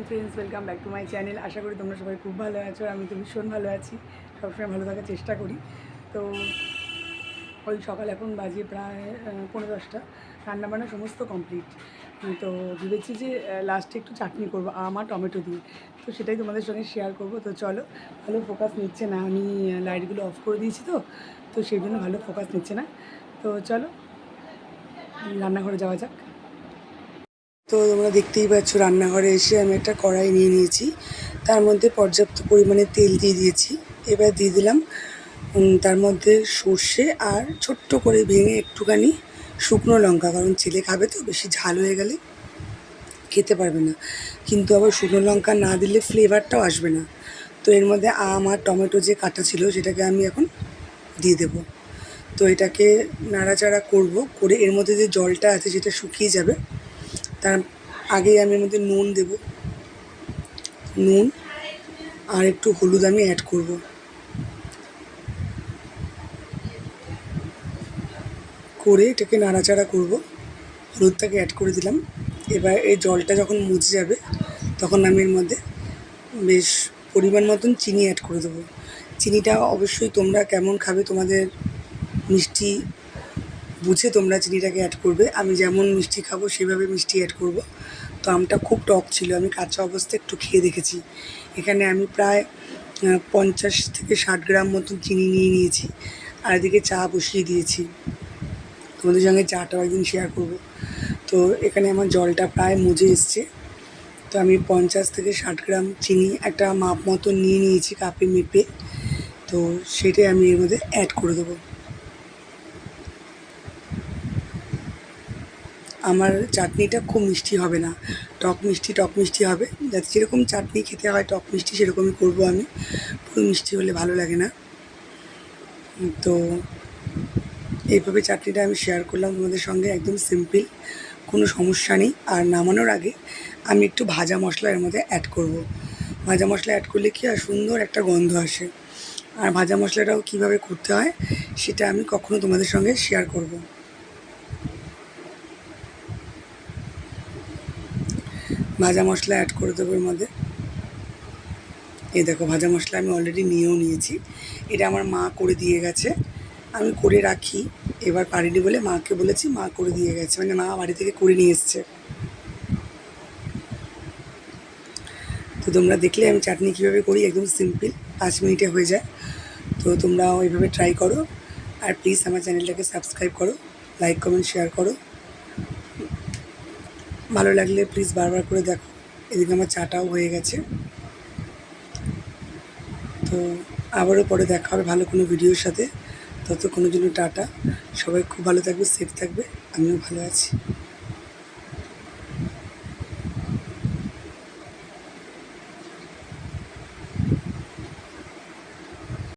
Friends, welcome back to my channel. আশা করি তোমরা সবাই খুব ভালো আছো। আমি তো ভীষণ ভালো আছি, সবসময় ভালো থাকার চেষ্টা করি। তো ওই সকাল এখন বাজে প্রায় 10:30। রান্নাবান্না সমস্ত কমপ্লিট। তো ভেবেছি যে লাস্টে একটু চাটনি করবো আম আর টমেটো দিয়ে, তো সেটাই তোমাদের সঙ্গে শেয়ার করব। তো চলো, ভালো ফোকাস নিচ্ছে না, আমি লাইটগুলো অফ করে দিয়েছি, তো সেই জন্য ভালো ফোকাস নিচ্ছে না। তো চলো রান্নাঘরে যাওয়া যাক। তো তোমরা দেখতেই পাচ্ছ, রান্নাঘরে এসে আমি একটা কড়াই নিয়ে নিয়েছি, তার মধ্যে পর্যাপ্ত পরিমাণে তেল দিয়ে দিয়েছি। এবার দিয়ে দিলাম তার মধ্যে সর্ষে আর ছোট্ট করে ভেঙে একটুখানি শুকনো লঙ্কা, কারণ ছেলে খাবে তো বেশি ঝাল হয়ে গেলে খেতে পারবে না, কিন্তু আবার শুকনো লঙ্কা না দিলে ফ্লেভারটাও আসবে না। তো এর মধ্যে আম আর টমেটো যে কাটা ছিল সেটাকে আমি এখন দিয়ে দেব। তো এটাকে নাড়াচাড়া করব, করে এর মধ্যে যে জলটা আছে সেটা শুকিয়ে যাবে। তার আগেই আমি এর মধ্যে নুন দেব, নুন আর একটু হলুদ আমি অ্যাড করব। করে এটাকে নাড়াচাড়া করব, হলুদটাকে অ্যাড করে দিলাম। এবার এই জলটা যখন মুছে যাবে তখন আমি এর মধ্যে বেশ পরিমাণ মতন চিনি অ্যাড করে দেবো। চিনিটা অবশ্যই তোমরা কেমন খাবে, তোমাদের মিষ্টি বুঝে তোমরা চিনিটাকে অ্যাড করবে। আমি যেমন মিষ্টি খাবো সেভাবে মিষ্টি অ্যাড করব। তো আমটা খুব টক ছিল, আমি কাঁচা অবস্থায় একটু খেয়ে দেখেছি। এখানে আমি প্রায় 50 থেকে 60 গ্রাম মতন চিনি নিয়ে নিয়েছি, আর এদিকে চা বসিয়ে দিয়েছি। তোমাদের সঙ্গে চাটাও একদিন শেয়ার করব। তো এখানে আমার জলটা প্রায় মজে এসছে। তো আমি 50 থেকে 60 গ্রাম চিনি একটা মাপ মতন নিয়ে নিয়েছি, কাপে মেপে। তো সেটাই আমি এর মধ্যে অ্যাড করে দেবো। আমার চাটনিটা খুব মিষ্টি হবে না, টক মিষ্টি হবে, যাতে যেরকম চাটনি খেতে হয় টক মিষ্টি সেরকমই করবো আমি। পুরো মিষ্টি হলে ভালো লাগে না। তো এইভাবে চাটনিটা আমি শেয়ার করলাম তোমাদের সঙ্গে, একদম সিম্পল, কোনো সমস্যা নেই। আর নামানোর আগে আমি একটু ভাজা মশলা এর মধ্যে অ্যাড করব। ভাজা মশলা অ্যাড করলে কি হয়, সুন্দর একটা গন্ধ আসে। আর ভাজা মশলাটাও কীভাবে করতে হয় সেটা আমি কখনো তোমাদের সঙ্গে শেয়ার করব। ভাজা মশলা অ্যাড করে দেবো এর মধ্যে। এই দেখো, ভাজা মশলা আমি অলরেডি নিয়েও নিয়েছি। এটা আমার মা করে দিয়ে গেছে, আমি করে রাখি, এবার পারিনি বলে মাকে বলেছি, মা করে দিয়ে গেছে, মানে মা বাড়ি থেকে করে নিয়ে এসছে। তো তোমরা দেখলে আমি চাটনি কীভাবে করি, একদম সিম্পল, 5 মিনিটে হয়ে যায়। তো তোমরাও এইভাবে ট্রাই করো। আর প্লিজ আমার চ্যানেলটাকে সাবস্ক্রাইব করো, লাইক কমেন্ট শেয়ার করো। ভালো লাগলে প্লিজ বারবার করে দেখো। এদিকে আমার চাটাও হয়ে গেছে। তো আবারও পরে দেখা হবে ভালো কোনো ভিডিওর সাথে। ততক্ষণের জন্য টাটা। সবাই খুব ভালো থাকবে, সেফ থাকবে, আমিও ভালো আছি।